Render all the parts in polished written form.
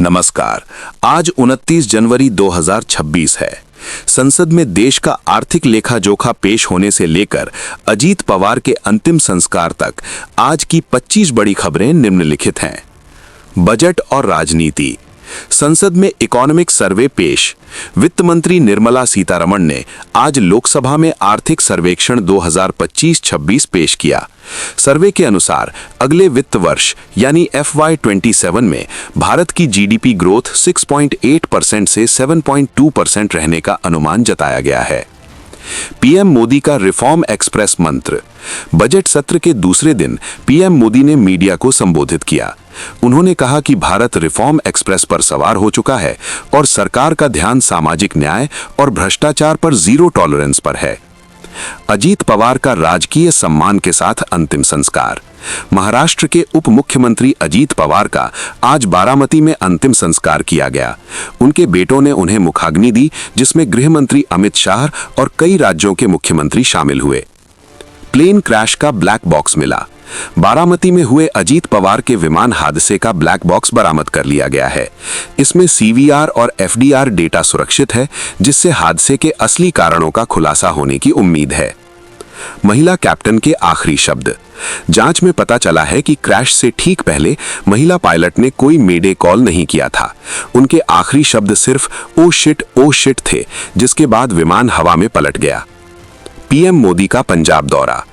नमस्कार। आज 29 जनवरी 2026 है। संसद में देश का आर्थिक लेखा जोखा पेश होने से लेकर अजीत पवार के अंतिम संस्कार तक आज की 25 बड़ी खबरें निम्नलिखित हैं। बजट और राजनीति। संसद में इकोनॉमिक सर्वे पेश। वित्त मंत्री निर्मला सीतारमण ने आज लोकसभा में आर्थिक सर्वेक्षण 2025-26 पेश किया। सर्वे के अनुसार अगले वित्त वर्ष यानी FY27 में भारत की जीडीपी ग्रोथ 6.8% से 7.2% रहने का अनुमान जताया गया है। पीएम मोदी का रिफॉर्म एक्सप्रेस मंत्र। बजट सत्र के दूसरे दिन पीएम मोदी ने मीडिया को संबोधित किया। उन्होंने कहा कि भारत रिफॉर्म एक्सप्रेस पर सवार हो चुका है और सरकार का ध्यान सामाजिक न्याय और भ्रष्टाचार पर जीरो टॉलरेंस पर है। अजीत पवार का राजकीय सम्मान के साथ अंतिम संस्कार। महाराष्ट्र के उप मुख्यमंत्री अजीत पवार का आज बारामती में अंतिम संस्कार किया गया। उनके बेटों ने उन्हें मुखाग्नि दी, जिसमें गृह मंत्री अमित शाह और कई राज्यों के मुख्यमंत्री शामिल हुए। प्लेन क्रैश का ब्लैक बॉक्स मिला। बारामती में हुए अजीत पवार के विमान हादसे का ब्लैक बॉक्स बरामद कर लिया गया है। इसमें CVR और FDR डेटा सुरक्षित है, जिससे हादसे के असली कारणों का खुलासा होने की उम्मीद है। महिला कैप्टन के आखिरी शब्द। जांच में पता चला है कि क्रैश से ठीक पहले महिला पायलट ने कोई मेडे कॉल नहीं किया था। उनके आखिरी शब्द सिर्फ ओ शिट थे, जिसके बाद विमान हवा में पलट गया। पीएम मोदी का पंजाब दौरा।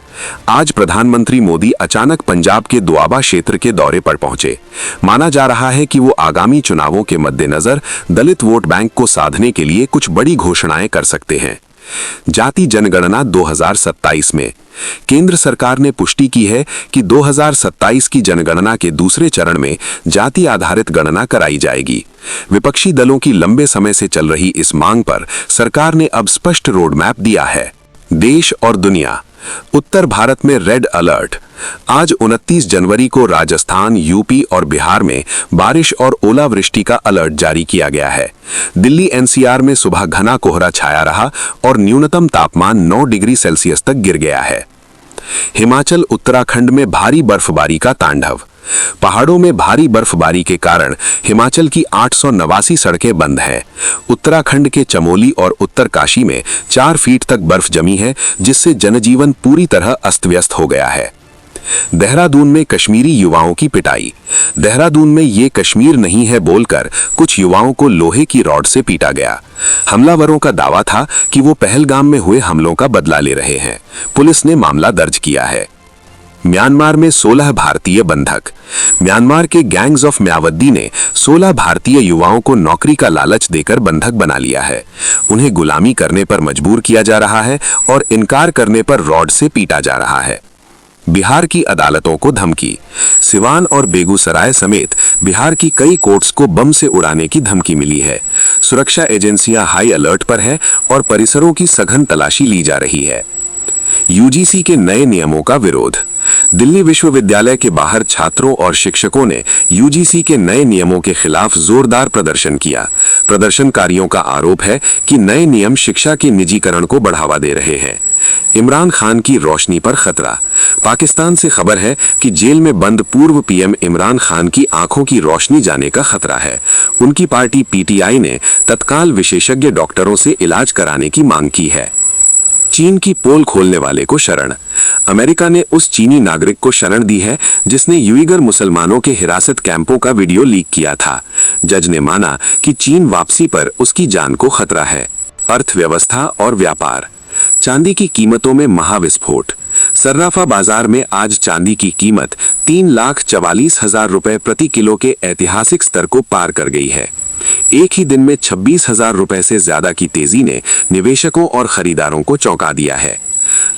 आज प्रधानमंत्री मोदी अचानक पंजाब के दोआबा क्षेत्र के दौरे पर पहुंचे। माना जा रहा है कि वो आगामी चुनावों के मद्देनजर दलित वोट बैंक को साधने के लिए कुछ बड़ी घोषणाएं कर सकते हैं। जाति जनगणना 2027 में केंद्र सरकार ने पुष्टि की है कि 2027 की जनगणना के दूसरे चरण में जाति आधारित गणना कराई जाएगी। विपक्षी दलों की लंबे समय से चल रही इस मांग पर सरकार ने अब स्पष्ट रोड मैप दिया है। देश और दुनिया। उत्तर भारत में रेड अलर्ट। आज 29 जनवरी को राजस्थान, यूपी और बिहार में बारिश और ओलावृष्टि का अलर्ट जारी किया गया है। दिल्ली NCR में सुबह घना कोहरा छाया रहा और न्यूनतम तापमान 9 डिग्री सेल्सियस तक गिर गया है। हिमाचल उत्तराखंड में भारी बर्फबारी का तांडव। पहाड़ों में भारी बर्फबारी के कारण हिमाचल की 889 सड़कें बंद हैं। उत्तराखंड के चमोली और उत्तरकाशी में 4 फीट तक बर्फ जमी है, जिससे जनजीवन पूरी तरह अस्त व्यस्त हो गया है। देहरादून में कश्मीरी युवाओं की पिटाई। देहरादून में ये कश्मीर नहीं है बोलकर कुछ युवाओं को लोहे की रॉड से पीटा गया। हमलावरों का दावा था कि वो पहलगाम में हुए हमलों का बदला ले रहे हैं। पुलिस ने मामला दर्ज किया है। म्यांमार में 16 भारतीय बंधक। म्यांमार के गैंग्स ऑफ म्यावद्दी ने 16 भारतीय युवाओं को नौकरी का लालच देकर बंधक बना लिया है। उन्हें गुलामी करने पर मजबूर किया जा रहा है और इनकार करने पर रॉड से पीटा जा रहा है। बिहार की अदालतों को धमकी। सिवान और बेगूसराय समेत बिहार की कई कोर्ट्स को बम से उड़ाने की धमकी मिली है। सुरक्षा एजेंसियां हाई अलर्ट पर है और परिसरों की सघन तलाशी ली जा रही है। UGC के नए नियमों का विरोध। दिल्ली विश्वविद्यालय के बाहर छात्रों और शिक्षकों ने UGC के नए नियमों के खिलाफ जोरदार प्रदर्शन किया। प्रदर्शनकारियों का आरोप है कि नए नियम शिक्षा के निजीकरण को बढ़ावा दे रहे हैं। इमरान खान की रोशनी पर खतरा। पाकिस्तान से खबर है कि जेल में बंद पूर्व PM इमरान खान की आंखों की रोशनी जाने का खतरा है। उनकी पार्टी PTI ने तत्काल विशेषज्ञ डॉक्टरों से इलाज कराने की मांग की है। चीन की पोल खोलने वाले को शरण। अमेरिका ने उस चीनी नागरिक को शरण दी है जिसने युइगर मुसलमानों के हिरासत कैंपों का वीडियो लीक किया था। जज ने माना कि चीन वापसी पर उसकी जान को खतरा है। अर्थव्यवस्था और व्यापार। चांदी की कीमतों में महाविस्फोट। सर्राफा बाजार में आज चांदी की कीमत 3,44,000 रुपए प्रति किलो के ऐतिहासिक स्तर को पार कर गई है। एक ही दिन में 26,000 रुपए से ज्यादा की तेजी ने निवेशकों और खरीदारों को चौंका दिया है।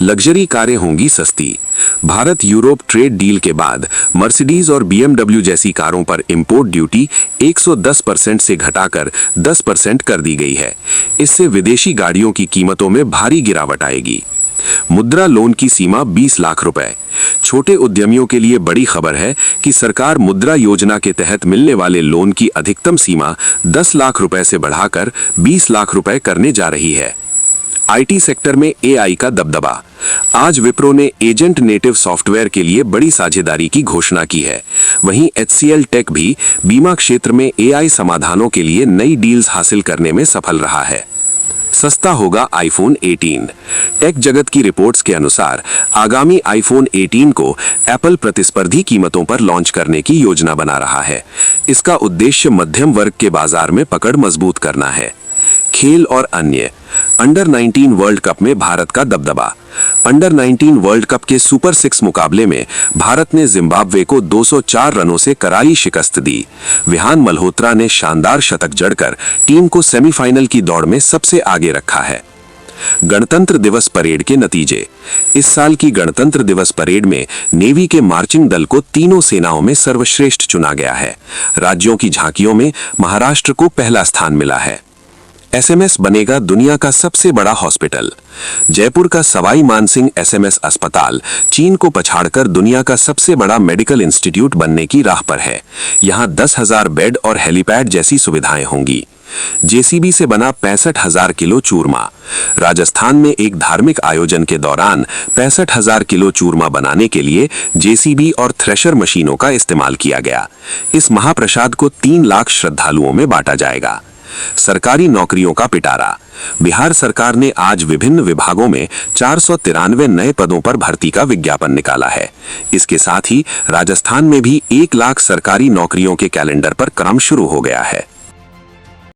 लग्जरी कारें होंगी सस्ती। भारत यूरोप ट्रेड डील के बाद मर्सिडीज और BMW जैसी कारों पर इंपोर्ट ड्यूटी 110% से घटाकर 10% कर दी गई है। इससे विदेशी गाड़ियों की कीमतों में भारी गिरावट आएगी। मुद्रा लोन की सीमा 20 लाख रुपए। छोटे उद्यमियों के लिए बड़ी खबर है कि सरकार मुद्रा योजना के तहत मिलने वाले लोन की अधिकतम सीमा 10 लाख रुपए से बढ़ाकर 20 लाख रुपए करने जा रही है। IT सेक्टर में AI का दबदबा। आज विप्रो ने एजेंट नेटिव सॉफ्टवेयर के लिए बड़ी साझेदारी की घोषणा की है। वहीं HCL टेक भी बीमा क्षेत्र में AI समाधानों के लिए नई डील्स हासिल करने में सफल रहा है। सस्ता होगा आईफोन 18। टेक जगत की रिपोर्ट्स के अनुसार आगामी आईफोन 18 को एप्पल प्रतिस्पर्धी कीमतों पर लॉन्च करने की योजना बना रहा है। इसका उद्देश्य मध्यम वर्ग के बाजार में पकड़ मजबूत करना है। खेल और अन्य। अंडर 19 वर्ल्ड कप में भारत का दबदबा। अंडर 19 वर्ल्ड कप के सुपर 6 मुकाबले में भारत ने जिम्बाब्वे को 204 रनों से करारी शिकस्त दी। विहान मल्होत्रा ने शानदार शतक जड़कर टीम को सेमीफाइनल की दौड़ में सबसे आगे रखा है। गणतंत्र दिवस परेड के नतीजे। इस साल की गणतंत्र दिवस परेड में नेवी के मार्चिंग दल को तीनों सेनाओं में सर्वश्रेष्ठ चुना गया है। राज्यों की झांकियों में महाराष्ट्र को पहला स्थान मिला है। SMS बनेगा दुनिया का सबसे बड़ा हॉस्पिटल। जयपुर का सवाई मानसिंह SMS अस्पताल चीन को पछाड़कर दुनिया का सबसे बड़ा मेडिकल इंस्टीट्यूट बनने की राह पर है। यहां 10,000 बेड और हेलीपैड जैसी सुविधाएं होंगी। JCB से बना 65,000 किलो चूरमा। राजस्थान में एक धार्मिक आयोजन के दौरान 65,000 किलो चूरमा बनाने के लिए JCB और थ्रेशर मशीनों का इस्तेमाल किया गया। इस महाप्रसाद को 3 लाख श्रद्धालुओं में बांटा जाएगा। सरकारी नौकरियों का पिटारा। बिहार सरकार ने आज विभिन्न विभागों में 493 नए पदों पर भर्ती का विज्ञापन निकाला है। इसके साथ ही राजस्थान में भी 1 लाख सरकारी नौकरियों के कैलेंडर पर क्रम शुरू हो गया है।